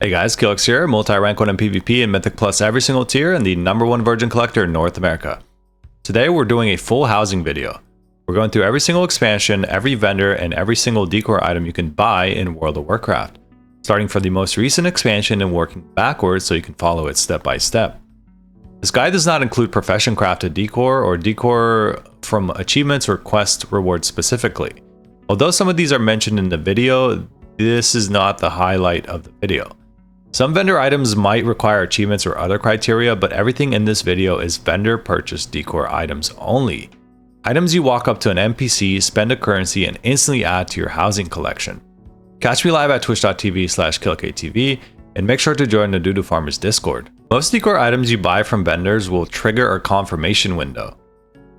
Hey guys, Killix here, multi-rank 1 in PvP and Mythic Plus every single tier and the #1 Virgin Collector in North America. Today we're doing a full housing video. We're going through every single expansion, every vendor, and every single decor item you can buy in World of Warcraft, starting from the most recent expansion and working backwards so you can follow it step by step. This guide does not include profession crafted decor or decor from achievements or quest rewards specifically. Although some of these are mentioned in the video, this is not the highlight of the video. Some vendor items might require achievements or other criteria, but everything in this video is vendor purchased decor items only. Items you walk up to an NPC, spend a currency, and instantly add to your housing collection. Catch me live at twitch.tv/KillKTV, and make sure to join the Doodoo Farmers Discord. Most decor items you buy from vendors will trigger a confirmation window.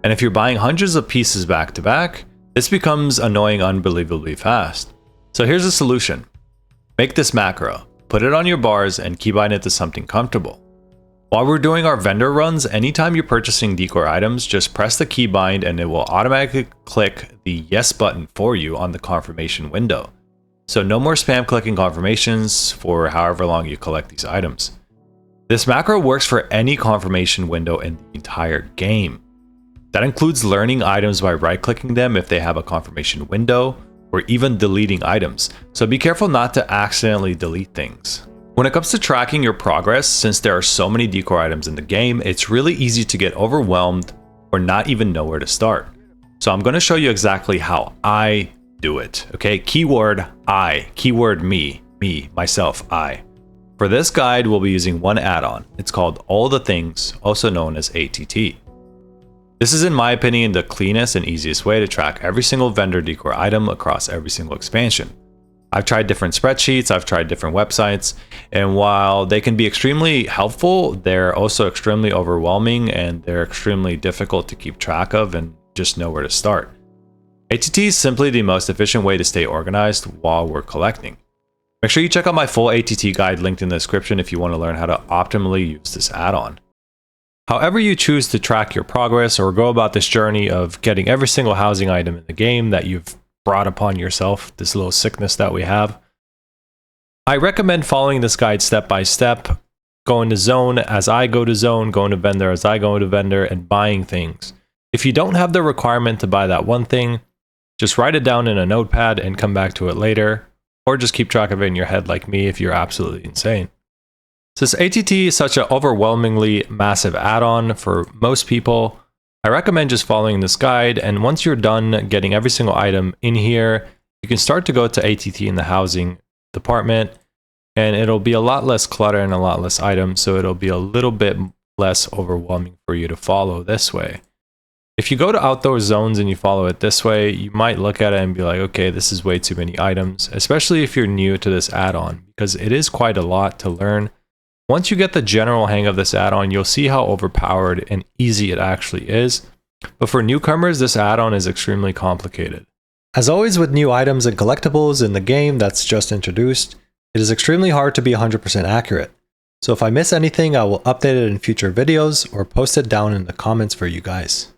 And if you're buying hundreds of pieces back to back, this becomes annoying unbelievably fast. So here's a solution. Make this macro. Put it on your bars and keybind it to something comfortable. While we're doing our vendor runs, anytime you're purchasing decor items, just press the keybind and it will automatically click the yes button for you on the confirmation window. So no more spam clicking confirmations for however long you collect these items. This macro works for any confirmation window in the entire game. That includes learning items by right-clicking them if they have a confirmation window, or even deleting items, so be careful not to accidentally delete things. When it comes to tracking your progress, since there are so many decor items in the game, it's really easy to get overwhelmed or not even know where to start. So I'm going to show you exactly how I do it, okay? Keyword I, keyword me, myself, I. For this guide, we'll be using one add-on. It's called All the Things, also known as ATT. This is, in my opinion, the cleanest and easiest way to track every single vendor decor item across every single expansion. I've tried different spreadsheets, I've tried different websites, and while they can be extremely helpful, they're also extremely overwhelming and they're extremely difficult to keep track of and just know where to start. ATT is simply the most efficient way to stay organized while we're collecting. Make sure you check out my full ATT guide linked in the description if you want to learn how to optimally use this add-on. However you choose to track your progress or go about this journey of getting every single housing item in the game that you've brought upon yourself, this little sickness that we have, I recommend following this guide step by step, going to zone as I go to zone, going to vendor as I go to vendor, and buying things. If you don't have the requirement to buy that one thing, just write it down in a notepad and come back to it later, or just keep track of it in your head like me if you're absolutely insane. Since ATT is such an overwhelmingly massive add-on for most people, I recommend just following this guide, and once you're done getting every single item in here, you can start to go to ATT in the housing department, and it'll be a lot less clutter and a lot less items, so it'll be a little bit less overwhelming for you to follow this way. If you go to outdoor zones and you follow it this way, you might look at it and be like, okay, this is way too many items, especially if you're new to this add-on, because it is quite a lot to learn. Once you get the general hang of this add-on, you'll see how overpowered and easy it actually is. But for newcomers, this add-on is extremely complicated. As always with new items and collectibles in the game that's just introduced, it is extremely hard to be 100% accurate. So if I miss anything, I will update it in future videos or post it down in the comments for you guys.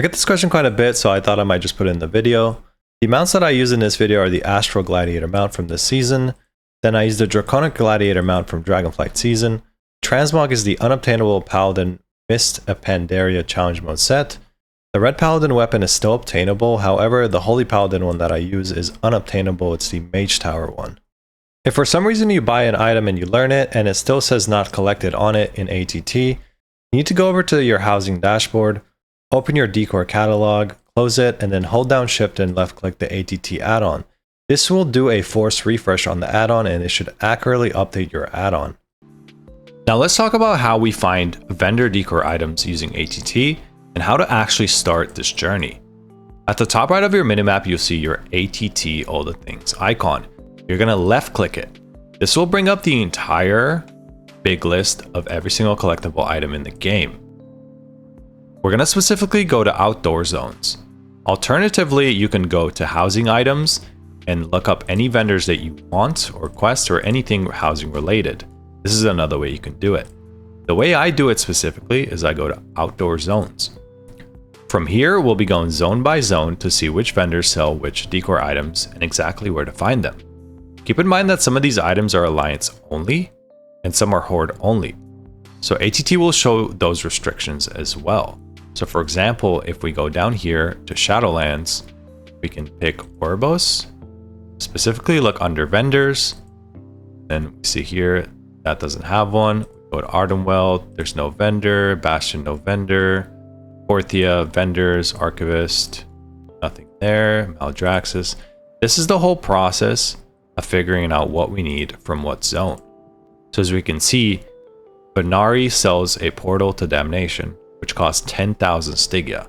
I get this question quite a bit, so I thought I might just put it in the video. The amounts that I use in this video are the Astral Gladiator mount from this season. Then I used the Draconic Gladiator mount from Dragonflight season. Transmog is the unobtainable Paladin Mist of Pandaria challenge mode set. The Red Paladin weapon is still obtainable, however the Holy Paladin one that I use is unobtainable, it's the Mage Tower one. If for some reason you buy an item and you learn it and it still says not collected on it in ATT, you need to go over to your housing dashboard, open your decor catalog, close it, and then hold down shift and left click the ATT add-on. This will do a forced refresh on the add-on and it should accurately update your add-on. Now let's talk about how we find vendor decor items using ATT and how to actually start this journey. At the top right of your minimap, you'll see your ATT All the Things icon. You're going to left click it. This will bring up the entire big list of every single collectible item in the game. We're going to specifically go to outdoor zones. Alternatively, you can go to housing items and look up any vendors that you want or quest or anything housing related. This is another way you can do it. The way I do it specifically is I go to outdoor zones. From here, we'll be going zone by zone to see which vendors sell which decor items and exactly where to find them. Keep in mind that some of these items are alliance only and some are horde only. So ATT will show those restrictions as well. So for example, if we go down here to Shadowlands, we can pick Orbos, specifically look under vendors. Then we see here that doesn't have one. Go to Ardenwell, there's no vendor. Bastion, no vendor. Porthia, vendors. Archivist, nothing there. Maldraxxus. This is the whole process of figuring out what we need from what zone. So as we can see, Pandaria sells a portal to damnation, which costs 10,000 Stygia.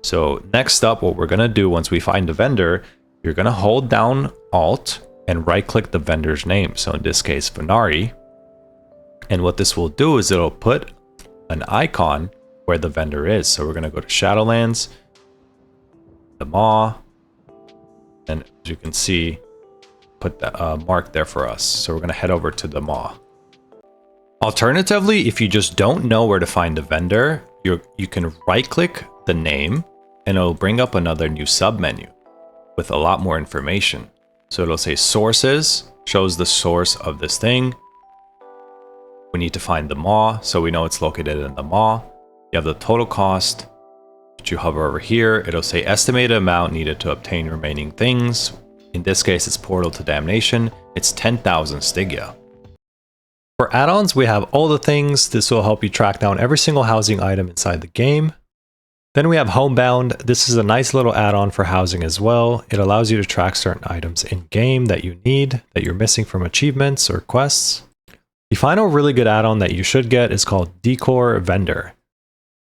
So next up, what we're gonna do once we find the vendor, you're gonna hold down Alt and right click the vendor's name. So in this case, Pandaria. And what this will do is it'll put an icon where the vendor is. So we're gonna go to Shadowlands, the Maw, and as you can see, put the mark there for us. So we're gonna head over to the Maw. Alternatively, if you just don't know where to find the vendor, you can right click the name and it'll bring up another new sub menu with a lot more information. So it'll say sources, shows the source of this thing. We need to find the Maw, so we know it's located in the Maw. You have the total cost. If you hover over here, it'll say estimated amount needed to obtain remaining things. In this case, it's Portal to Damnation. It's 10,000 Stygia. For add-ons, we have all the things. This will help you track down every single housing item inside the game. Then we have Homebound. This is a nice little add-on for housing as well. It allows you to track certain items in-game that you need, that you're missing from achievements or quests. The final really good add-on that you should get is called Decor Vendor.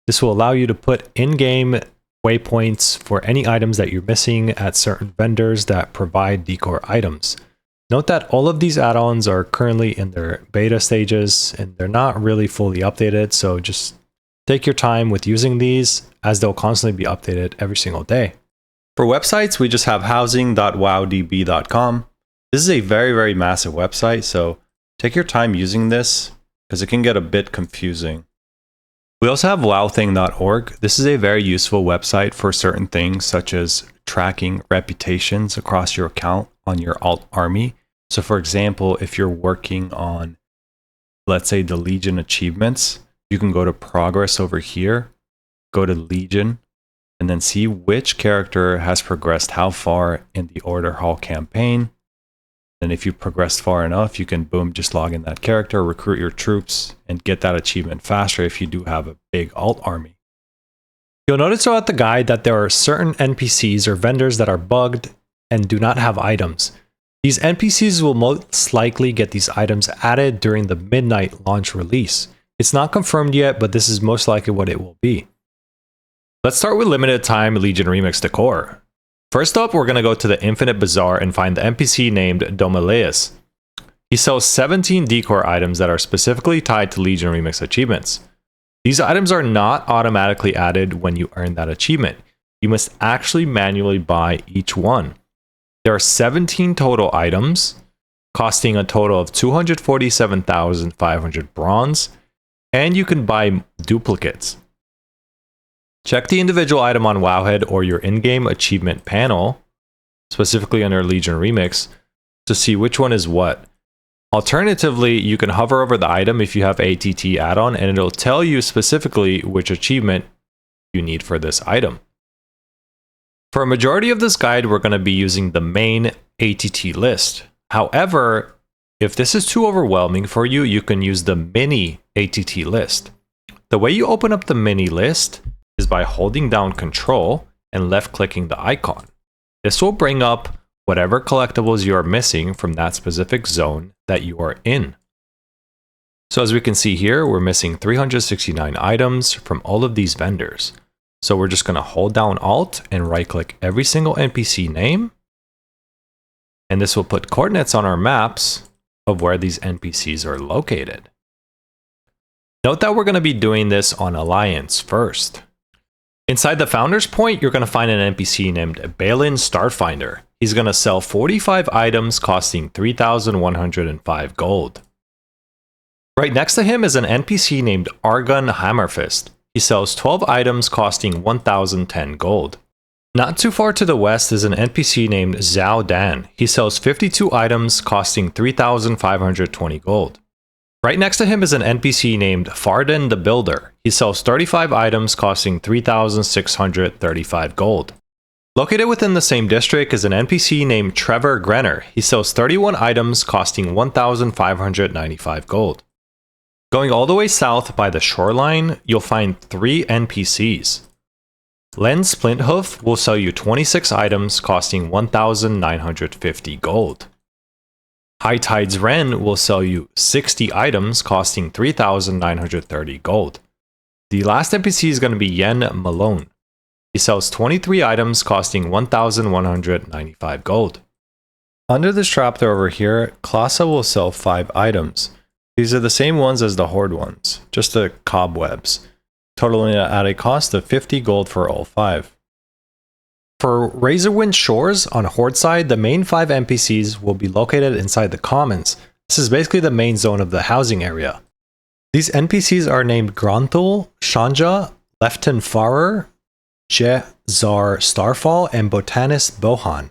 This will allow you to put in-game waypoints for any items that you're missing at certain vendors that provide decor items. Note that all of these add-ons are currently in their beta stages and they're not really fully updated, so just take your time with using these as they'll constantly be updated every single day. For websites, we just have housing.wowdb.com. This is a very, very massive website, so take your time using this because it can get a bit confusing. We also have wowthing.org. This is a very useful website for certain things such as tracking reputations across your account on your alt army. So for example, if you're working on, let's say, the Legion achievements, you can go to progress over here, go to Legion, and then see which character has progressed how far in the Order Hall campaign. And if you progressed far enough, you can boom, just log in that character, recruit your troops, and get that achievement faster if you do have a big alt army. You'll notice throughout the guide that there are certain NPCs or vendors that are bugged and do not have items. These NPCs will most likely get these items added during the midnight launch release. It's not confirmed yet, but this is most likely what it will be. Let's start with limited time Legion Remix Decor. First up, we're going to go to the Infinite Bazaar and find the NPC named Domeleus. He sells 17 decor items that are specifically tied to Legion Remix achievements. These items are not automatically added when you earn that achievement. You must actually manually buy each one. There are 17 total items, costing a total of 247,500 bronze, and you can buy duplicates. Check the individual item on Wowhead or your in-game achievement panel, specifically under Legion Remix, to see which one is what. Alternatively, you can hover over the item if you have ATT add-on and it'll tell you specifically which achievement you need for this item. For a majority of this guide, we're going to be using the main ATT list. However, if this is too overwhelming for you, you can use the mini ATT list. The way you open up the mini list is by holding down Control and left-clicking the icon. This will bring up whatever collectibles you are missing from that specific zone that you are in. So as we can see here, we're missing 369 items from all of these vendors. So we're just going to hold down Alt and right-click every single NPC name. And this will put coordinates on our maps of where these NPCs are located. Note that we're going to be doing this on Alliance first. Inside the Founder's Point, you're going to find an NPC named Balin Starfinder. He's going to sell 45 items costing 3,105 gold. Right next to him is an NPC named Argon Hammerfist. He sells 12 items costing 1,010 gold. Not too far to the west is an NPC named Zhao Dan. He sells 52 items costing 3,520 gold. Right next to him is an NPC named Farden the Builder. He sells 35 items costing 3,635 gold. Located within the same district is an NPC named Trevor Grenner. He sells 31 items costing 1,595 gold. Going all the way south by the shoreline, you'll find 3 NPCs. Len Splinthoof will sell you 26 items costing 1,950 gold. High Tides Ren will sell you 60 items costing 3,930 gold. The last NPC is going to be Yen Malone. He sells 23 items costing 1,195 gold. Under this trapdoor over here, Klasa will sell 5 items. These are the same ones as the Horde ones, just the cobwebs, totaling at a cost of 50 gold for all 5. For Razorwind Shores on Horde side, the main 5 NPCs will be located inside the Commons. This is basically the main zone of the housing area. These NPCs are named Gronthul, Shanja, Lefton Farer, Zar Starfall, and Botanist Bohan.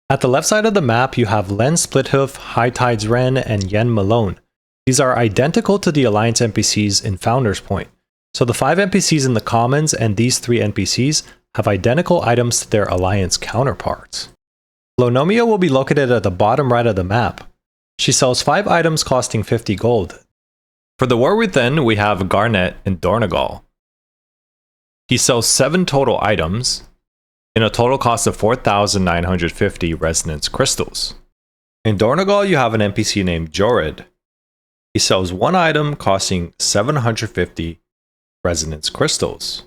At the left side of the map, you have Len Splithoof, High Tides Ren, and Yen Malone. These are identical to the Alliance NPCs in Founders Point. So the 5 NPCs in the Commons and these 3 NPCs have identical items to their Alliance counterparts. Lonomia will be located at the bottom right of the map. She sells 5 items costing 50 gold. For the War Within, we have Garnet and Dornegal. He sells 7 total items, in a total cost of 4,950 resonance crystals. In Dornegal, you have an NPC named Jorid. He sells 1 item costing 750 resonance crystals.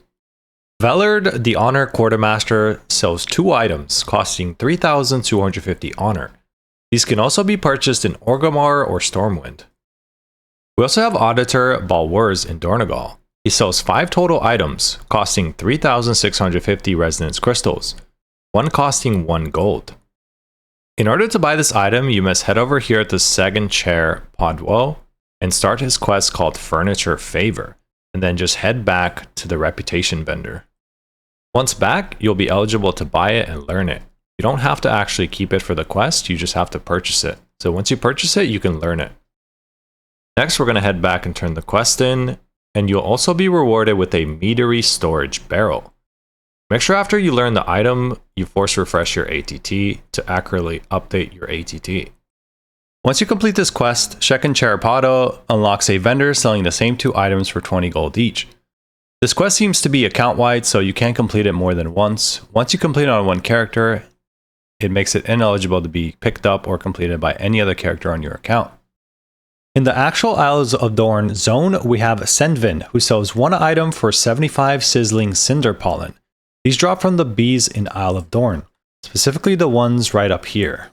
Velard, the Honor Quartermaster, sells 2 items costing 3,250 honor. These can also be purchased in Orgrimmar or Stormwind. We also have Auditor Balwurs in Dornegal. He sells 5 total items, costing 3,650 resonance crystals, one costing 1 gold. In order to buy this item, you must head over here to Second Chair Podwo and start his quest called Furniture Favor, and then just head back to the Reputation vendor. Once back, you'll be eligible to buy it and learn it. You don't have to actually keep it for the quest, you just have to purchase it. So once you purchase it, you can learn it. Next, we're going to head back and turn the quest in, and you'll also be rewarded with a meadery storage barrel. Make sure after you learn the item, you force refresh your ATT to accurately update your ATT. Once you complete this quest, Shekin Charapado unlocks a vendor selling the same 2 items for 20 gold each. This quest seems to be account-wide, so you can't complete it more than once. Once you complete it on one character, it makes it ineligible to be picked up or completed by any other character on your account. In the actual Isles of Dorn zone, we have Sendvin, who sells 1 item for 75 sizzling cinder pollen. These drop from the bees in Isle of Dorn, specifically the ones right up here.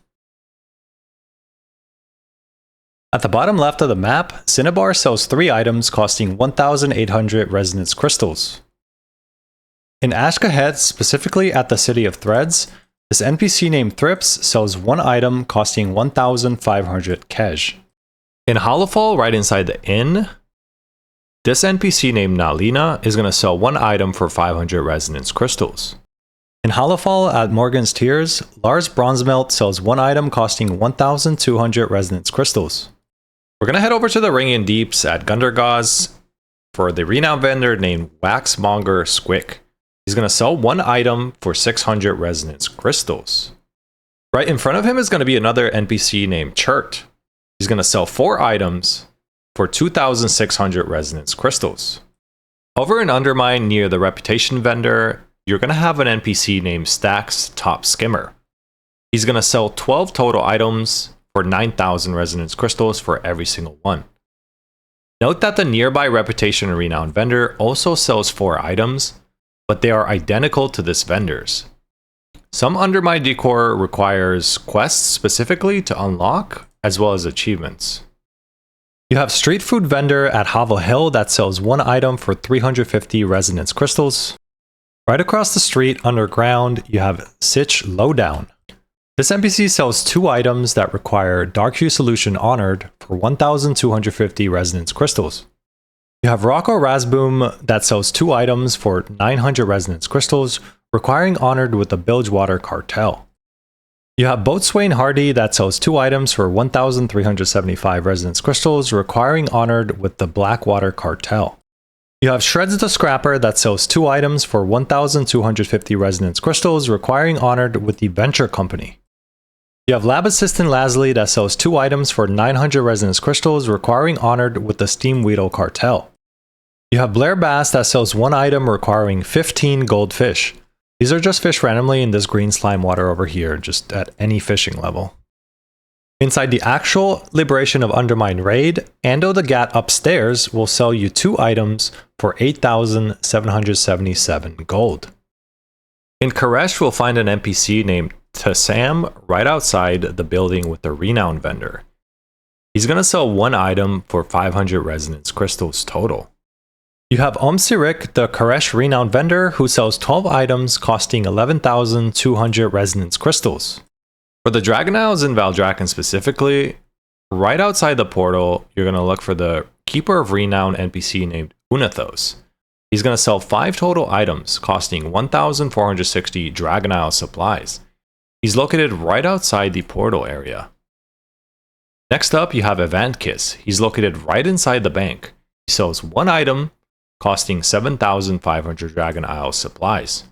At the bottom left of the map, Cinnabar sells 3 items costing 1,800 resonance crystals. In Ashkahet, specifically at the City of Threads, this NPC named Thrips sells 1 item costing 1,500 Kej. In Hollowfall, right inside the inn, this NPC named Nalina is going to sell 1 item for 500 resonance crystals. In Hollowfall at Morgan's Tears, Lars Bronzemelt sells 1 item costing 1,200 resonance crystals. We're going to head over to the Ringing Deeps at Gundergaz for the renowned vendor named Waxmonger Squick. He's going to sell 1 item for 600 resonance crystals. Right in front of him is going to be another NPC named Chert. He's going to sell 4 items for 2,600 resonance crystals. Over in Undermine near the Reputation vendor, you're going to have an NPC named Stacks Top Skimmer. He's going to sell 12 total items for 9,000 resonance crystals for every single one. Note that the nearby Reputation and Renown vendor also sells 4 items, but they are identical to this vendor's. Some Undermine Decor requires quests specifically to unlock, as well as achievements. You have Street Food vendor at Havel Hill that sells 1 item for 350 resonance crystals. Right across the street, underground, you have Sitch Lowdown. This NPC sells 2 items that require Dark Hue Solution Honored for 1,250 resonance crystals. You have Rocco Razboom that sells 2 items for 900 resonance crystals. requiring Honored with the Bilgewater Cartel. You have Boatswain Hardy that sells 2 items for 1,375 Resonance Crystals, requiring Honored with the Blackwater Cartel. You have Shreds the Scrapper that sells 2 items for 1,250 Resonance Crystals, requiring Honored with the Venture Company. You have Lab Assistant Lasley that sells 2 items for 900 Resonance Crystals, requiring Honored with the Steamweedle Cartel. You have Blair Bass that sells 1 item requiring 15 goldfish. These are just fish randomly in this green slime water over here, just at any fishing level. Inside the actual Liberation of Undermine raid, Ando the Gat upstairs will sell you 2 items for 8,777 gold. In Koresh, we'll find an NPC named Tassam right outside the building with the Renown vendor. He's going to sell 1 item for 500 Resonance Crystals total. You have Sirik, the Koresh Renown vendor, who sells 12 items costing 11,200 Resonance Crystals. For the Dragon Isles in Valdrakken specifically, right outside the portal, you're going to look for the Keeper of Renown NPC named Unathos. He's going to sell 5 total items costing 1,460 Dragon Isle supplies. He's located right outside the portal area. Next up, you have Evantkiss. He's located right inside the bank. He sells 1 item costing 7,500 Dragon Isle supplies.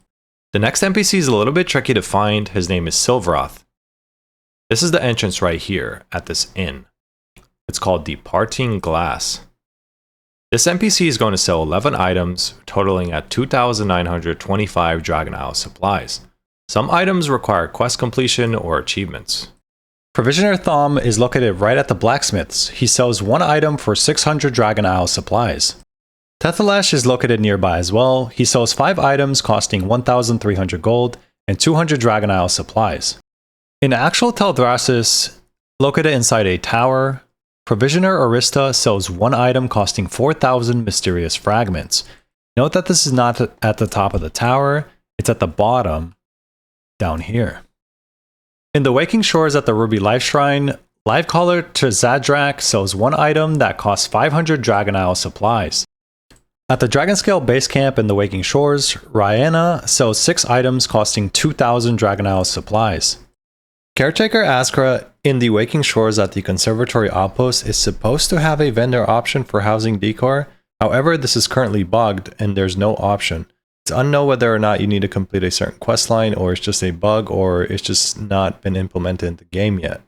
The next NPC is a little bit tricky to find. His name is Silverath. This is the entrance right here at this inn. It's called the Parting Glass. This NPC is going to sell 11 items, totaling at 2,925 Dragon Isle supplies. Some items require quest completion or achievements. Provisioner Thom is located right at the blacksmiths. He sells 1 item for 600 Dragon Isle supplies. Tethelesh is located nearby as well. He sells 5 items costing 1,300 gold and 200 Dragon Isle supplies. In actual Teldrassus, located inside a tower, Provisioner Arista sells 1 item costing 4,000 mysterious fragments. Note that this is not at the top of the tower, it's at the bottom, down here. In the Waking Shores at the Ruby Life Shrine, Livecaller Tzadrak sells 1 item that costs 500 Dragon Isle supplies. At the Dragonscale base camp in the Waking Shores, Rhianna sells 6 items costing 2,000 Dragon Isle supplies. Caretaker Askra in the Waking Shores at the Conservatory Outpost is supposed to have a vendor option for housing Decor. However, this is currently bugged and there's no option. It's unknown whether or not you need to complete a certain questline, or it's just a bug, or it's just not been implemented in the game yet.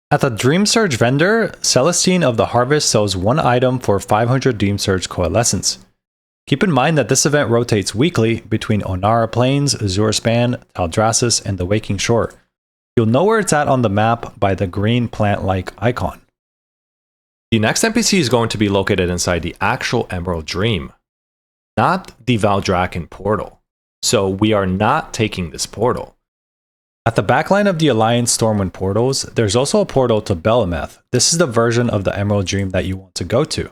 At the Dream Surge vendor, Celestine of the Harvest sells 1 item for 500 Dream Surge Coalescence. Keep in mind that this event rotates weekly between Onara Plains, Azure Span, Teldrassus, and the Waking Shore. You'll know where it's at on the map by the green plant-like icon. The next NPC is going to be located inside the actual Emerald Dream, not the Valdrakken portal. So we are not taking this portal. At the backline of the Alliance Stormwind portals, there's also a portal to Belemeth. This is the version of the Emerald Dream that you want to go to.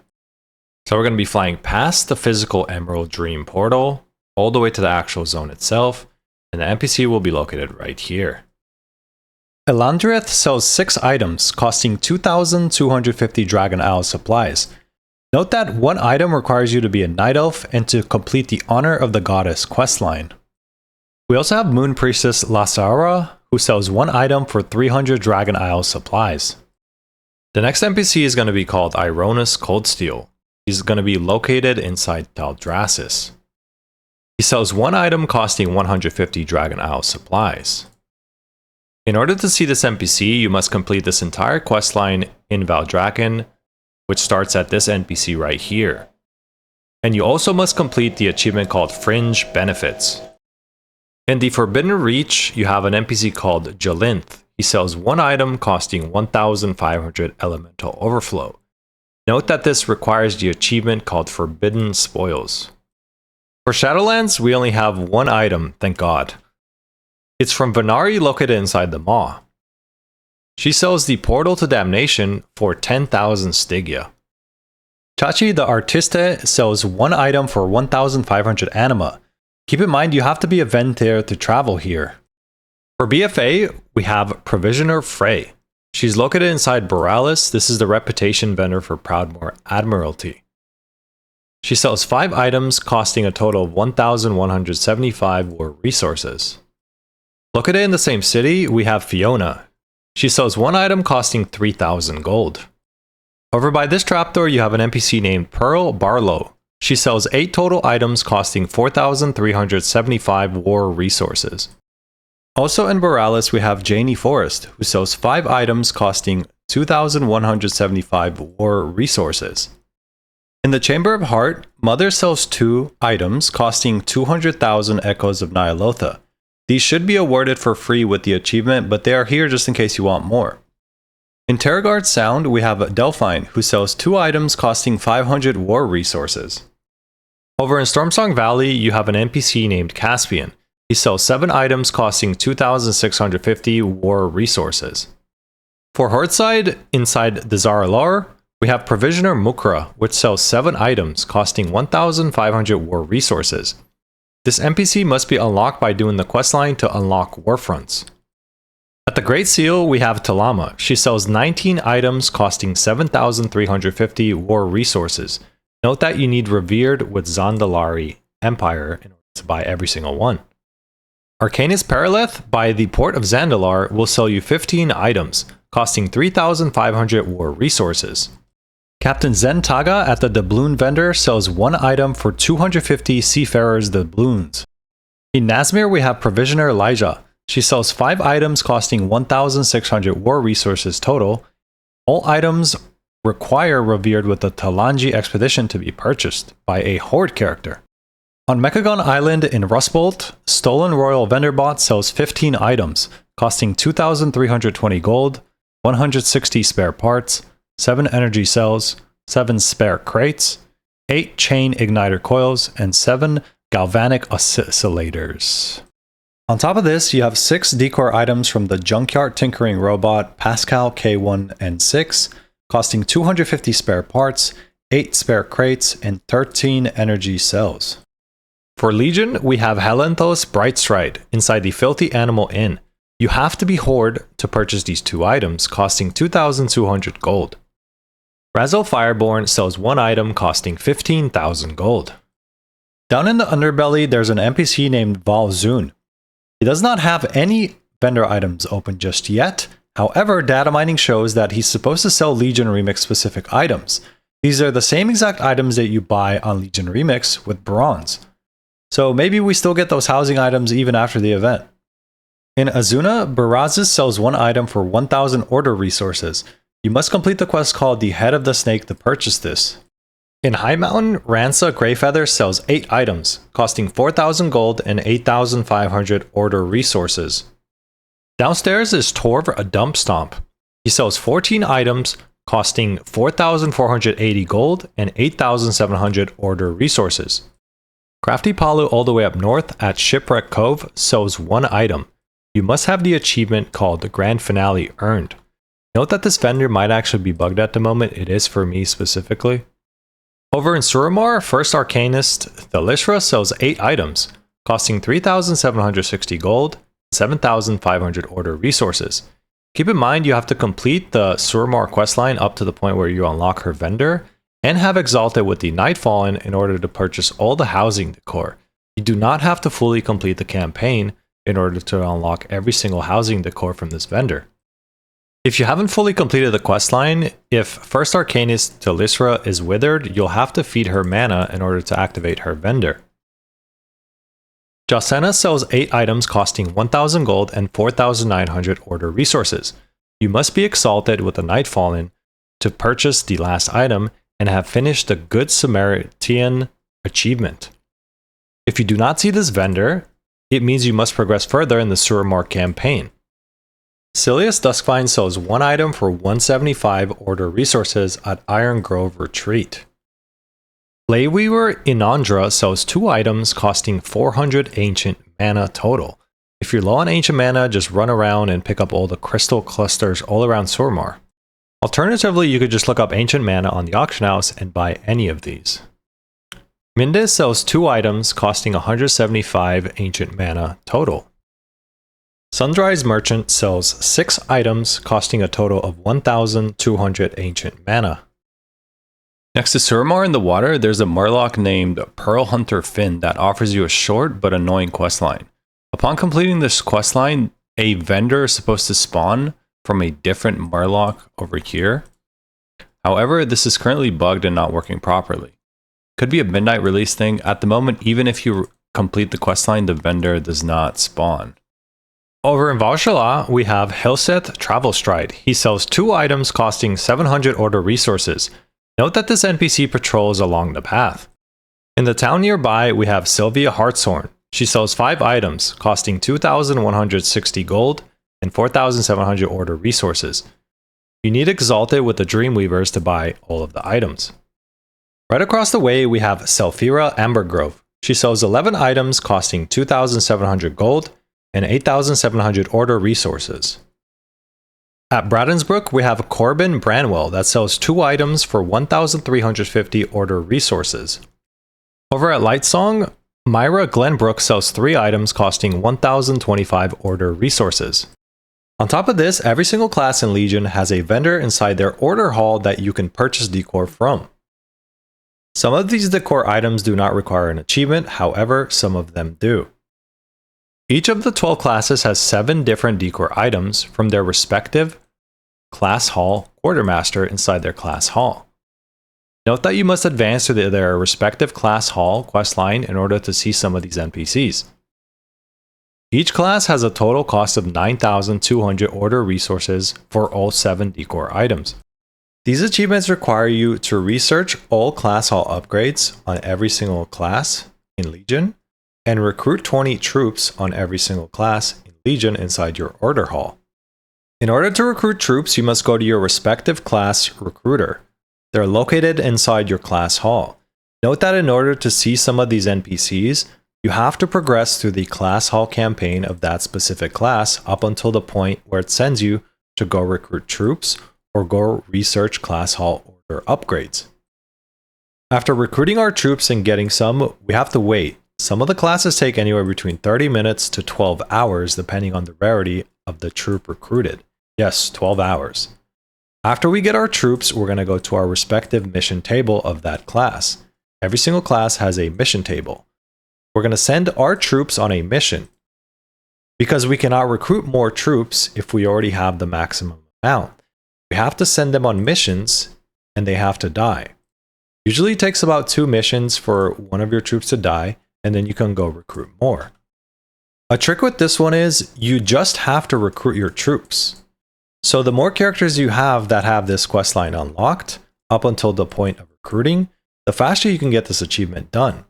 So we're going to be flying past the physical Emerald Dream portal, all the way to the actual zone itself, and the NPC will be located right here. Elandrith sells 6 items, costing 2,250 Dragon Isle supplies. Note that 1 item requires you to be a Night Elf and to complete the Honor of the Goddess questline. We also have Moon Priestess Lasara, who sells 1 item for 300 Dragon Isle supplies. The next NPC is going to be called Ironis Coldsteel. He's going to be located inside Teldrassus. He sells 1 item costing 150 Dragon Isle supplies. In order to see this NPC, you must complete this entire questline in Valdrakken, which starts at this NPC right here. And you also must complete the achievement called Fringe Benefits. In the Forbidden Reach, you have an NPC called Jalinth. He sells 1 item costing 1,500 Elemental Overflow. Note that this requires the achievement called Forbidden Spoils. For Shadowlands, we only have 1 item, thank God. It's from Venari, located inside the Maw. She sells the Portal to Damnation for 10,000 Stygia. Chachi the Artiste sells 1 item for 1,500 Anima. Keep in mind you have to be a Ventair to travel here. For BFA, we have Provisioner Frey. She's located inside Borealis. This is the reputation vendor for Proudmoore Admiralty. She sells 5 items costing a total of 1,175 war resources. Located in the same city, we have Fiona. She sells 1 item costing 3,000 gold. Over by this trapdoor, you have an NPC named Pearl Barlow. She sells 8 total items costing 4,375 war resources. Also in Borealis, we have Janie Forrest, who sells 5 items costing 2,175 war resources. In the Chamber of Heart, Mother sells 2 items costing 200,000 Echoes of Nyalotha. These should be awarded for free with the achievement, but they are here just in case you want more. In Terragard Sound, we have Delphine, who sells 2 items costing 500 war resources. Over in Stormsong Valley, you have an NPC named Caspian. He sells 7 items costing 2,650 war resources. For Heartside, inside the Zaralar, we have Provisioner Mukra, which sells 7 items costing 1,500 war resources. This NPC must be unlocked by doing the questline to unlock Warfronts. At the Great Seal, we have Talama. She sells 19 items costing 7,350 war resources. Note that you need Revered with Zandalari Empire in order to buy every single one. Arcanus Perileth by the Port of Zandalar will sell you 15 items, costing 3,500 war resources. Captain Zentaga at the doubloon vendor sells 1 item for 250 Seafarers doubloons. In Nazmir, we have Provisioner Elijah. She sells 5 items costing 1,600 war resources total. All items require Revered with the Talanji expedition to be purchased by a Horde character. On Mechagon Island in Rustbolt, Stolen Royal Vendor Bot sells 15 items, costing 2,320 gold, 160 spare parts, 7 energy cells, 7 spare crates, 8 chain igniter coils, and 7 galvanic oscillators. On top of this, you have 6 decor items from the Junkyard Tinkering Robot Pascal K1 and 6, costing 250 spare parts, 8 spare crates, and 13 energy cells. For Legion, we have Helenthos Brightstride inside the Filthy Animal Inn. You have to be Horde to purchase these 2 items, costing 2,200 gold. Razel Fireborn sells 1 item costing 15,000 gold. Down in the underbelly, there's an NPC named Valzun. He does not have any vendor items open just yet. However, data mining shows that he's supposed to sell Legion Remix specific items. These are the same exact items that you buy on Legion Remix with bronze. So maybe we still get those housing items even after the event. In Azuna, Barazis sells 1 item for 1,000 order resources. You must complete the quest called the Head of the Snake to purchase this. In High Mountain, Ransa Greyfeather sells 8 items, costing 4,000 gold and 8,500 order resources. Downstairs is Torv a Dump Stomp. He sells 14 items, costing 4,480 gold and 8,700 order resources. Crafty Palu all the way up north at Shipwreck Cove sells 1 item. You must have the achievement called the Grand Finale earned. Note that this vendor might actually be bugged at the moment. It is for me specifically. Over in Suramar, First Arcanist Thalishra sells 8 items, costing 3,760 gold, 7,500 order resources. Keep in mind you have to complete the Suramar questline up to the point where you unlock her vendor, and have Exalted with the Nightfallen in order to purchase all the housing decor. You do not have to fully complete the campaign in order to unlock every single housing decor from this vendor. If you haven't fully completed the questline, if First Arcanist Talisra is withered, you'll have to feed her mana in order to activate her vendor. Josena sells 8 items costing 1,000 gold and 4,900 order resources. You must be Exalted with the Nightfallen to purchase the last item and have finished the Good Samaritan achievement. If you do not see this vendor, it means you must progress further in the Suramar campaign. Silius Duskvine sells 1 item for 175 order resources at Iron Grove Retreat. Blayweaver Inandra sells 2 items costing 400 ancient mana total. If you're low on ancient mana, just run around and pick up all the crystal clusters all around Suramar. Alternatively, you could just look up ancient mana on the auction house and buy any of these. Mindes sells 2 items costing 175 ancient mana total. Sundry's Merchant sells 6 items costing a total of 1,200 ancient mana. Next to Suramar in the water, there's a Murloc named Pearl Hunter Finn that offers you a short but annoying questline. Upon completing this questline, a vendor is supposed to spawn from a different Murloc over here. However, this is currently bugged and not working properly. Could be a midnight release thing. At the moment, even if you complete the questline, the vendor does not spawn. Over in Valhalla, we have Hilseth Travelstride. He sells 2 items costing 700 order resources. Note that this NPC patrols along the path. In the town nearby, we have Sylvia Hartshorn. She sells 5 items, costing 2,160 gold and 4,700 order resources. You need Exalted with the Dreamweavers to buy all of the items. Right across the way, we have Selphira Ambergrove. She sells 11 items, costing 2,700 gold and 8,700 order resources. At Bradensbrook, we have Corbin Branwell that sells 2 items for 1,350 order resources. Over at Lightsong, Myra Glenbrook sells 3 items costing 1,025 order resources. On top of this, every single class in Legion has a vendor inside their order hall that you can purchase decor from. Some of these decor items do not require an achievement, however, some of them do. Each of the 12 classes has 7 different decor items from their respective class hall quartermaster inside their class hall. Note that you must advance to their respective class hall questline in order to see some of these NPCs. Each class has a total cost of 9,200 order resources for all 7 decor items. These achievements require you to research all class hall upgrades on every single class in Legion, and recruit 20 troops on every single class in Legion inside your order hall. In order to recruit troops, you must go to your respective class recruiter. They're located inside your class hall. Note that in order to see some of these NPCs, you have to progress through the class hall campaign of that specific class up until the point where it sends you to go recruit troops or go research class hall order upgrades. After recruiting our troops and getting some, we have to wait. Some of the classes take anywhere between 30 minutes to 12 hours depending on the rarity of the troop recruited. Yes, 12 hours. After we get our troops, we're going to go to our respective mission table of that class. Every single class has a mission table. We're going to send our troops on a mission. Because we cannot recruit more troops if we already have the maximum amount, we have to send them on missions and they have to die. Usually it takes about 2 missions for one of your troops to die, and then you can go recruit more. A trick with this one is you just have to recruit your troops. So the more characters you have that have this questline unlocked, up until the point of recruiting, the faster you can get this achievement done.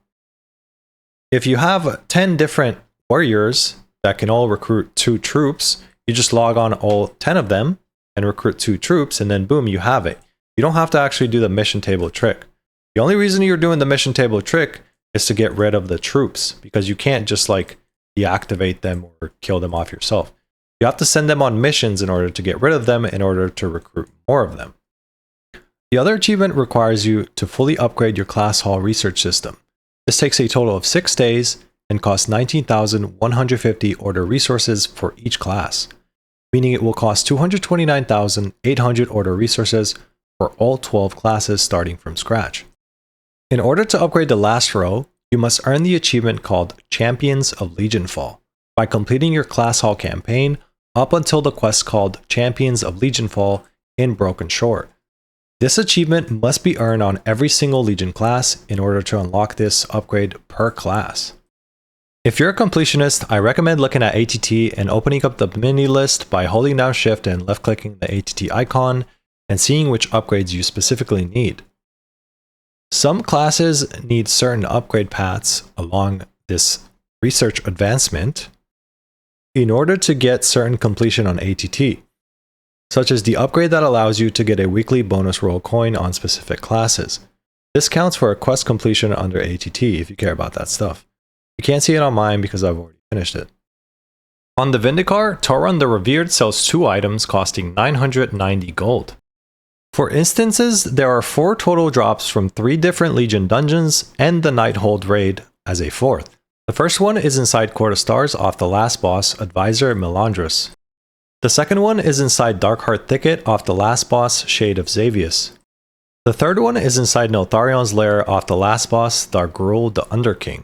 If you have 10 different warriors that can all recruit 2 troops, you just log on all 10 of them and recruit 2 troops, and then boom, you have it. You don't have to actually do the mission table trick. The only reason you're doing the mission table trick is to get rid of the troops, because you can't just like deactivate them or kill them off yourself. You have to send them on missions in order to get rid of them in order to recruit more of them. The other achievement requires you to fully upgrade your class hall research system. This takes a total of 6 days and costs 19,150 order resources for each class, meaning it will cost 229,800 order resources for all 12 classes starting from scratch. In order to upgrade the last row, you must earn the achievement called Champions of Legionfall by completing your class hall campaign up until the quest called Champions of Legionfall in Broken Shore. This achievement must be earned on every single Legion class in order to unlock this upgrade per class. If you're a completionist, I recommend looking at ATT and opening up the mini list by holding down Shift and left clicking the ATT icon and seeing which upgrades you specifically need. Some classes need certain upgrade paths along this research advancement in order to get certain completion on ATT, such as the upgrade that allows you to get a weekly bonus roll coin on specific classes. This counts for a quest completion under ATT if you care about that stuff. You can't see it on mine because I've already finished it. On the Vindicar, Tauron the Revered sells 2 items costing 990 gold. For instances, there are 4 total drops from 3 different Legion dungeons and the Nighthold raid as a 4th. The first one is inside Court of Stars off the last boss, Advisor Melandrus. The second one is inside Darkheart Thicket off the last boss, Shade of Xavius. The third one is inside Notharion's lair off the last boss, Thargrul the Underking.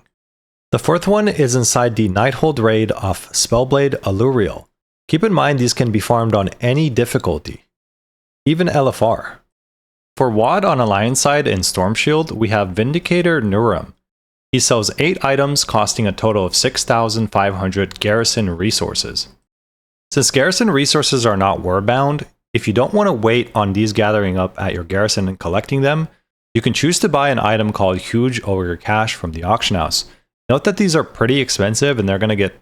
The fourth one is inside the Nighthold raid off Spellblade Aluriel. Keep in mind these can be farmed on any difficulty, even LFR. For WoD on Alliance side in Stormshield, we have Vindicator Nurum. He sells 8 items costing a total of 6,500 garrison resources. Since garrison resources are not war-bound, if you don't want to wait on these gathering up at your garrison and collecting them, you can choose to buy an item called Huge Ogre Cash from the auction house. Note that these are pretty expensive and they're going to get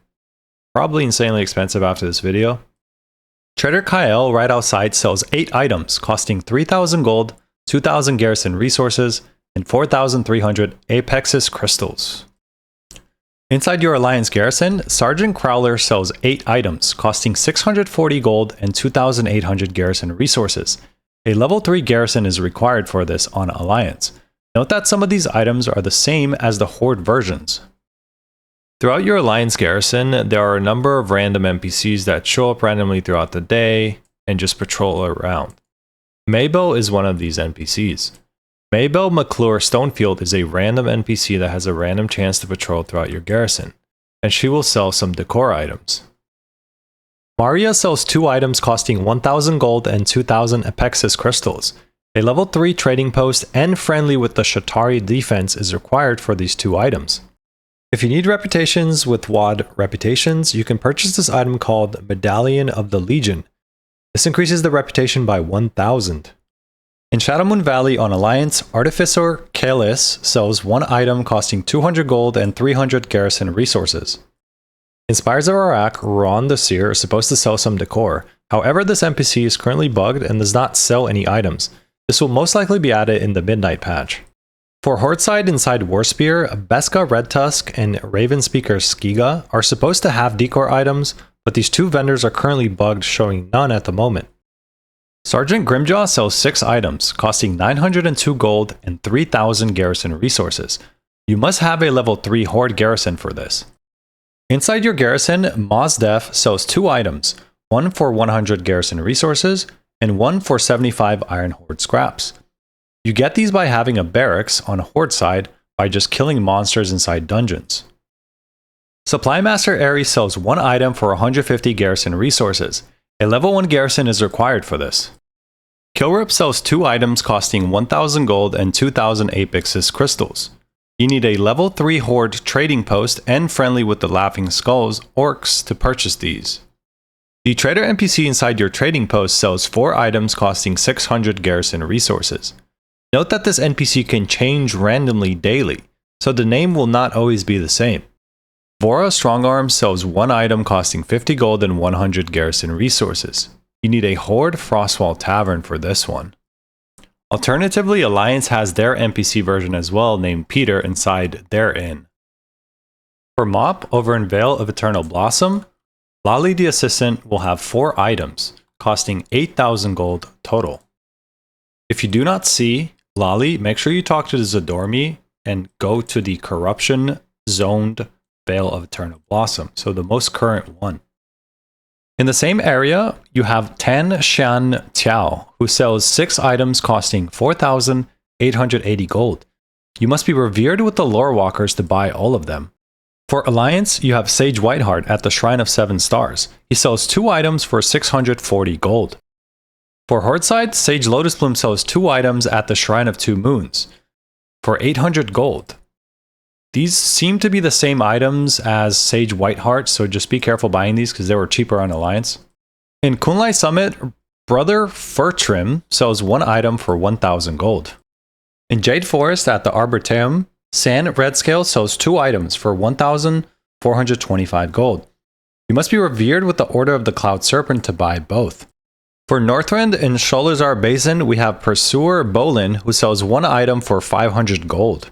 probably insanely expensive after this video. Trader Kael right outside sells 8 items costing 3,000 gold, 2,000 garrison resources, and 4,300 Apexis crystals. Inside your Alliance garrison, Sergeant Crowler sells 8 items costing 640 gold and 2,800 garrison resources. A level 3 garrison is required for this on Alliance. Note that some of these items are the same as the Horde versions. Throughout your Alliance garrison, there are a number of random NPCs that show up randomly throughout the day and just patrol around. Maybell is one of these NPCs. Maybell McClure Stonefield is a random NPC that has a random chance to patrol throughout your garrison, and she will sell some decor items. Maria sells 2 items costing 1,000 gold and 2,000 Apexis crystals. A level 3 trading post and friendly with the Shatari defense is required for these 2 items. If you need reputations with WoD reputations, you can purchase this item called Medallion of the Legion. This increases the reputation by 1,000. In Shadowmoon Valley on Alliance, Artificer Kalis sells 1 item costing 200 gold and 300 garrison resources. In Spires of Arak, Ron the Seer is supposed to sell some decor. However, this NPC is currently bugged and does not sell any items. This will most likely be added in the Midnight patch. For Hordeside inside Warspear, Beska Red Tusk and Ravenspeaker Skiga are supposed to have decor items, but these 2 vendors are currently bugged, showing none at the moment. Sergeant Grimjaw sells 6 items, costing 902 gold and 3,000 garrison resources. You must have a level 3 Horde garrison for this. Inside your garrison, Mozdef sells 2 items, one for 100 garrison resources, and one for 75 Iron Horde scraps. You get these by having a barracks on Horde side by just killing monsters inside dungeons. Supply Master Ares sells 1 item for 150 garrison resources. A level 1 garrison is required for this. Kilrip sells 2 items costing 1,000 gold and 2,000 Apexis crystals. You need a level 3 Horde trading post and friendly with the Laughing Skulls orcs to purchase these. The trader NPC inside your trading post sells 4 items costing 600 garrison resources. Note that this NPC can change randomly daily, so the name will not always be the same. Vora Strongarm sells 1 item costing 50 gold and 100 garrison resources. You need a Horde Frostwall Tavern for this one. Alternatively, Alliance has their NPC version as well, named Peter, inside their inn. For Mop, over in Vale of Eternal Blossom, Lali the Assistant will have 4 items, costing 8,000 gold total. If you do not see Lali, make sure you talk to the Zadormi and go to the Corruption Zoned Vale of Eternal Blossom, so the most current one. In the same area, you have Tan Shan Tiao, who sells 6 items costing 4,880 gold. You must be revered with the lore walkers to buy all of them. For Alliance, you have Sage Whiteheart at the Shrine of 7 Stars. He sells 2 items for 640 gold. For Hordeside, Sage Lotus Bloom sells 2 items at the Shrine of 2 Moons for 800 gold. These seem to be the same items as Sage Whiteheart, so just be careful buying these because they were cheaper on Alliance. In Kunlai Summit, Brother Furtrim sells 1 item for 1,000 gold. In Jade Forest at the Arboretum, San Redscale sells 2 items for 1,425 gold. You must be revered with the Order of the Cloud Serpent to buy both. For Northrend in Sholazar Basin, we have Pursuer Bolin, who sells 1 item for 500 gold.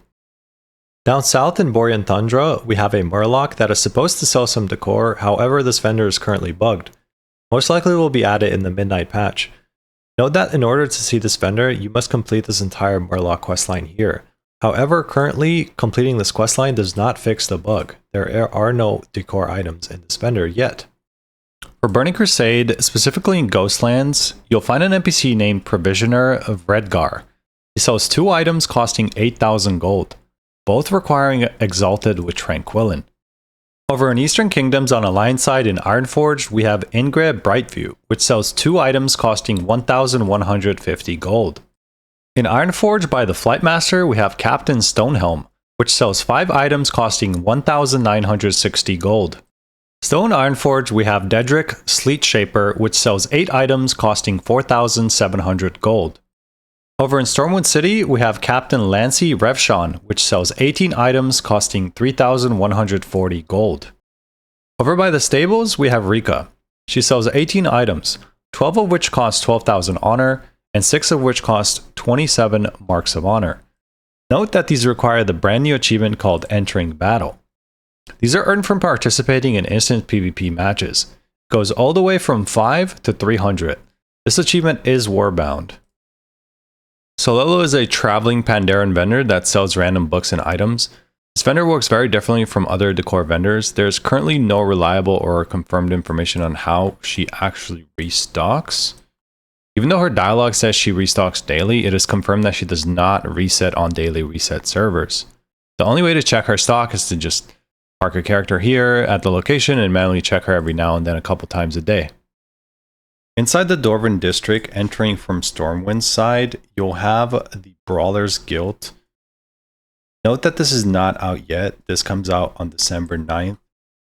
Down south in Borean Tundra, we have a Murloc that is supposed to sell some decor, however this vendor is currently bugged. Most likely will be added in the Midnight patch. Note that in order to see this vendor, you must complete this entire Murloc questline here. However, currently, completing this questline does not fix the bug. There are no decor items in this vendor yet. For Burning Crusade, specifically in Ghostlands, you'll find an NPC named Provisioner of Redgar. He sells 2 items costing 8,000 gold, both requiring Exalted with Tranquillin. Over in Eastern Kingdoms on Alliance side in Ironforge, we have Ingrid Brightview, which sells 2 items costing 1,150 gold. In Ironforge by the Flightmaster, we have Captain Stonehelm, which sells 5 items costing 1,960 gold. Still in Ironforge, we have Dedrick Sleet Shaper, which sells 8 items costing 4,700 gold. Over in Stormwind City, we have Captain Lancy Revshan, which sells 18 items costing 3,140 gold. Over by the stables, we have Rika. She sells 18 items, 12 of which cost 12,000 honor, and 6 of which cost 27 marks of honor. Note that these require the brand new achievement called Entering Battle. These are earned from participating in instant PvP matches. It goes all the way from 5 to 300. This achievement is warbound. Sololo is a traveling Pandaren vendor that sells random books and items. This vendor works very differently from other Decor vendors. There's currently no reliable or confirmed information on how she actually restocks. Even though her dialogue says she restocks daily, it is confirmed that she does not reset on daily reset servers. The only way to check her stock is to just park a character here at the location and manually check her every now and then a couple times a day. Inside the Dwarven district, entering from Stormwind's side, you'll have the Brawlers Guild. Note that this is not out yet. This comes out on December 9th.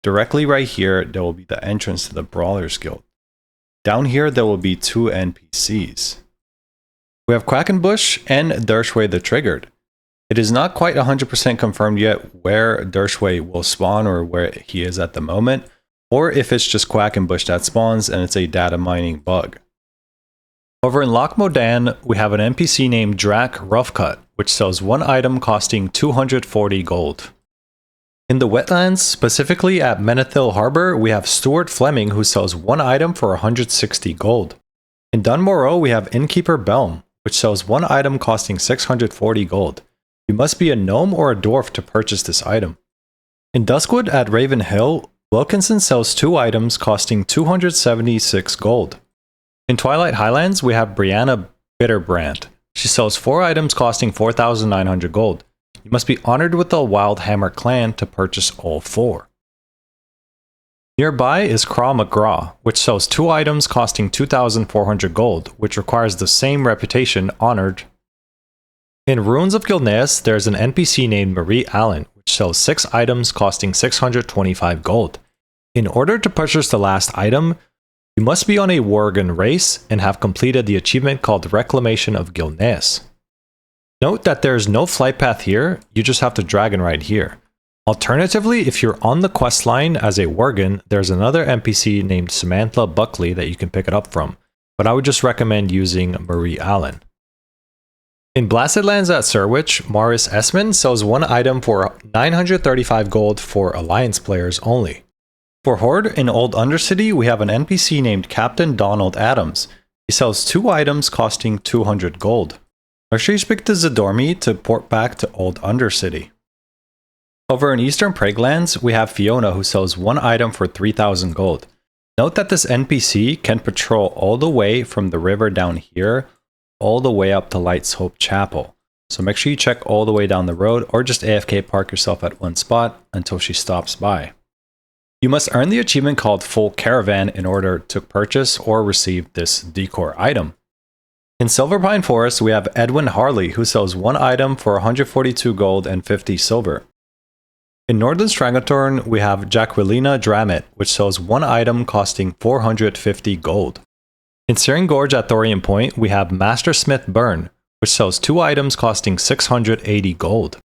Directly right here, there will be the entrance to the Brawlers Guild. Down here, there will be 2 NPCs. We have Quackenbush and Dershway the Triggered. It is not quite 100% confirmed yet where Dershway will spawn or where he is at the moment, or if it's just Quackenbush that spawns and it's a data mining bug. Over in Loch Modan, we have an NPC named Drac Roughcut, which sells 1 item costing 240 gold. In the wetlands, specifically at Menethil Harbor, we have Stuart Fleming who sells 1 item for 160 gold. In Dunmorrow, we have Innkeeper Belm, which sells 1 item costing 640 gold. You must be a gnome or a dwarf to purchase this item. In Duskwood at Raven Hill, Wilkinson sells 2 items costing 276 gold. In Twilight Highlands, we have Brianna Bitterbrand. She sells 4 items costing 4,900 gold. You must be honored with the Wildhammer clan to purchase all 4. Nearby is Craw McGraw, which sells 2 items costing 2,400 gold, which requires the same reputation, honored. In Ruins of Gilneas, there's an NPC named Marie Allen, which sells 6 items costing 625 gold. In order to purchase the last item, you must be on a Worgen race and have completed the achievement called Reclamation of Gilneas. Note that there is no flight path here, you just have to dragon ride here. Alternatively, if you're on the quest line as a Worgen, there's another NPC named Samantha Buckley that you can pick it up from, but I would just recommend using Marie Allen. In Blasted Lands at Surwich, Morris Esmond sells 1 item for 935 gold for Alliance players only. For Horde in Old Undercity, we have an NPC named Captain Donald Adams. He sells 2 items costing 200 gold. Make sure you speak to Zadormi to port back to Old Undercity. Over in Eastern Praguelands, we have Fiona who sells 1 item for 3,000 gold. Note that this NPC can patrol all the way from the river down here, all the way up to Light's Hope Chapel. So make sure you check all the way down the road or just AFK park yourself at one spot until she stops by. You must earn the achievement called Full Caravan in order to purchase or receive this Decor item. In Silverpine Forest, we have Edwin Harley who sells 1 item for 142 gold and 50 silver. In Northern Stranglethorn, we have Jacquelina Dramit, which sells 1 item costing 450 gold. In Searing Gorge at Thorium Point, we have Master Smith Burn, which sells 2 items costing 680 gold.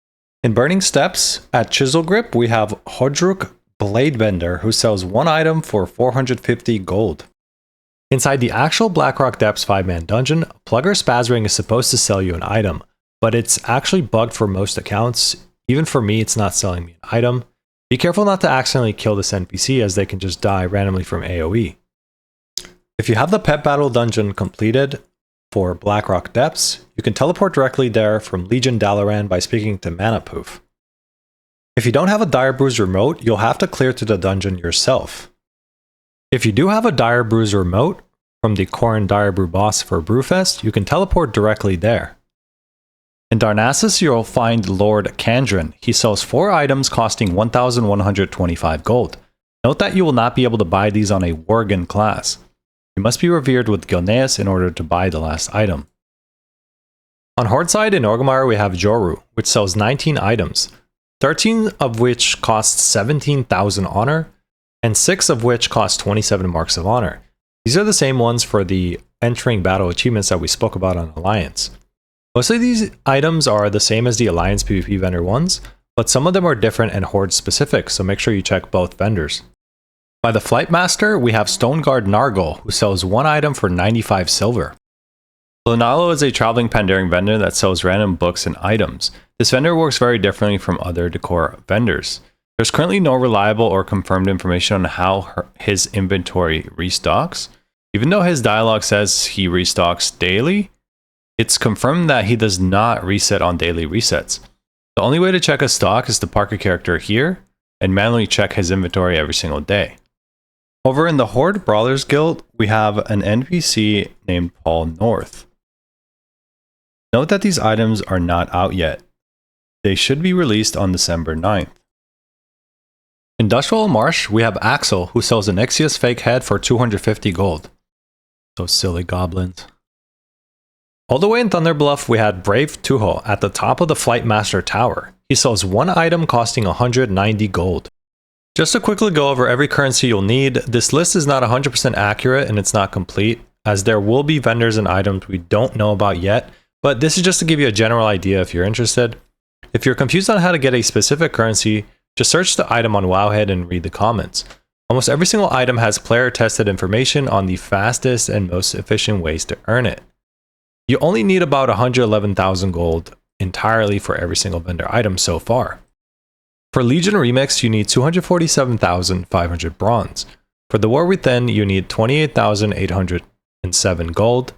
In Burning Steps at Chiselgrip, we have Hodruk Bladebender, who sells 1 item for 450 gold. Inside the actual Blackrock Depths 5-man dungeon, Plugger Spazring is supposed to sell you an item, but it's actually bugged for most accounts. Even for me, it's not selling me an item. Be careful not to accidentally kill this NPC as they can just die randomly from AoE. If you have the Pet Battle dungeon completed for Blackrock Depths, you can teleport directly there from Legion Dalaran by speaking to Manapoof. If you don't have a Dire Brews remote, you'll have to clear through the dungeon yourself. If you do have a Dire Brews remote from the Corrin Dire Brew boss for Brewfest, you can teleport directly there. In Darnassus, you'll find Lord Kandrin. He sells 4 items costing 1,125 gold. Note that you will not be able to buy these on a Worgen class. You must be revered with Gilneas in order to buy the last item. On Horde side in Orgrimmar, we have Joru, which sells 19 items, 13 of which cost 17,000 honor, and 6 of which cost 27 marks of honor. These are the same ones for the entering battle achievements that we spoke about on Alliance. Most of these items are the same as the Alliance PvP vendor ones, but some of them are different and Horde specific, so make sure you check both vendors. By the Flight Master, we have Stoneguard Nargol, who sells 1 item for 95 silver. Lunalo is a traveling Pandarian vendor that sells random books and items. This vendor works very differently from other Decor vendors. There's currently no reliable or confirmed information on how his inventory restocks. Even though his dialogue says he restocks daily, it's confirmed that he does not reset on daily resets. The only way to check his stock is to park a character here and manually check his inventory every single day. Over in the Horde Brawlers Guild, we have an NPC named Paul North. Note that these items are not out yet. They should be released on December 9th. In Dustfall Marsh, we have Axel, who sells an Ixius fake head for 250 gold. Those silly goblins. All the way in Thunderbluff, we had Brave Tuho at the top of the Flight Master Tower. He sells 1 item costing 190 gold. Just to quickly go over every currency you'll need, this list is not 100% accurate and it's not complete, as there will be vendors and items we don't know about yet, but this is just to give you a general idea if you're interested. If you're confused on how to get a specific currency, just search the item on Wowhead and read the comments. Almost every single item has player-tested information on the fastest and most efficient ways to earn it. You only need about 111,000 gold entirely for every single vendor item so far. For Legion Remix, you need 247,500 bronze. For the War Within, you need 28,807 gold,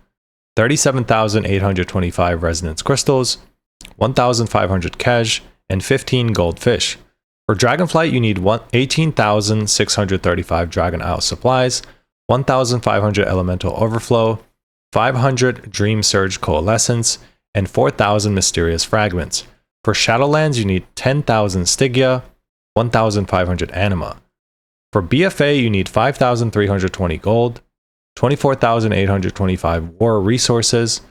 37,825 resonance crystals, 1,500 cash, and 15 goldfish. For Dragonflight, you need 18,635 Dragon Isle supplies, 1,500 Elemental Overflow, 500 Dream Surge Coalescence, and 4,000 Mysterious Fragments. For Shadowlands, you need 10,000 Stygia, 1,500 Anima. For BFA, you need 5,320 gold, 24,825 War Resources,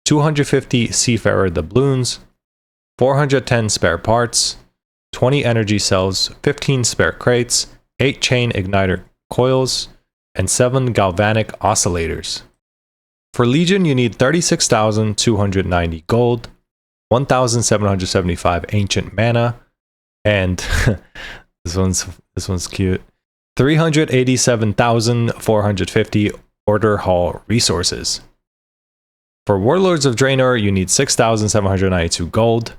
250 Seafarer Doubloons, 410 spare parts, 20 energy cells, 15 spare crates, 8 chain igniter coils, and 7 galvanic oscillators. For Legion, you need 36,290 gold, 1,775 ancient mana, and this one's cute. 387,450 Order Hall resources. For Warlords of Draenor, you need 6,792 gold,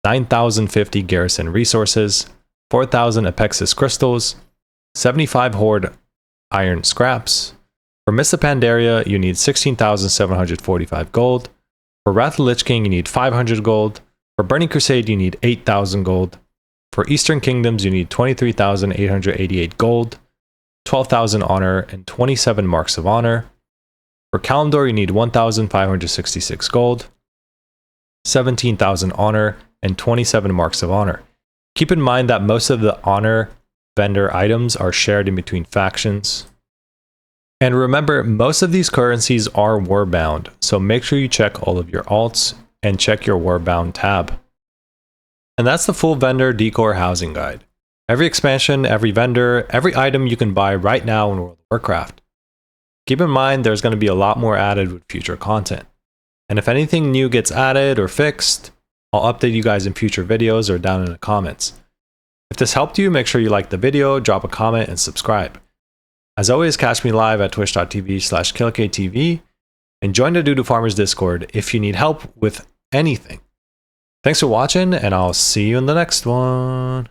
9,050 garrison resources, 4,000 Apexis crystals, 75 Horde iron scraps. For Mists of Pandaria, you need 16,745 gold. For Wrath of the Lich King, you need 500 gold. For Burning Crusade, you need 8,000 gold. For Eastern Kingdoms, you need 23,888 gold, 12,000 honor, and 27 marks of honor. For Kalimdor, you need 1,566 gold, 17,000 honor, and 27 marks of honor. Keep in mind that most of the honor vendor items are shared in between factions. And remember, most of these currencies are warbound, so make sure you check all of your alts and check your warbound tab. And that's the full vendor Decor housing guide. Every expansion, every vendor, every item you can buy right now in World of Warcraft. Keep in mind there's going to be a lot more added with future content. And if anything new gets added or fixed, I'll update you guys in future videos or down in the comments. If this helped you, make sure you like the video, drop a comment, and subscribe. As always, catch me live at twitch.tv/KillerKTV and join the Doodoo Farmers Discord if you need help with anything. Thanks for watching, and I'll see you in the next one.